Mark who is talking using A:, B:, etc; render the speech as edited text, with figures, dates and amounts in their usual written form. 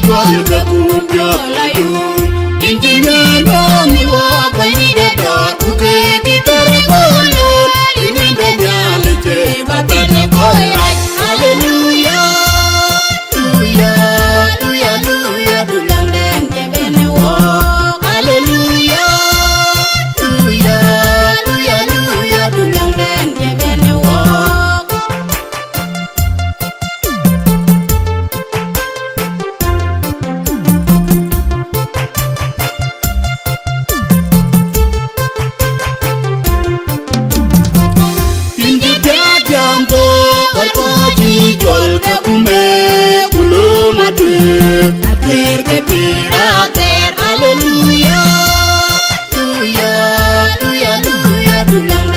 A: jol ka kubyo layu injime no mi wa bayide da kuke kitare kolo imende nyale che batene koira hallelujah hallelujah hallelujah dulang de bene wo hallelujah hallelujah hallelujah dulang de bene wo jol ka kume kulo mate ater ke pira ter hallelujah hallelujah hallelujah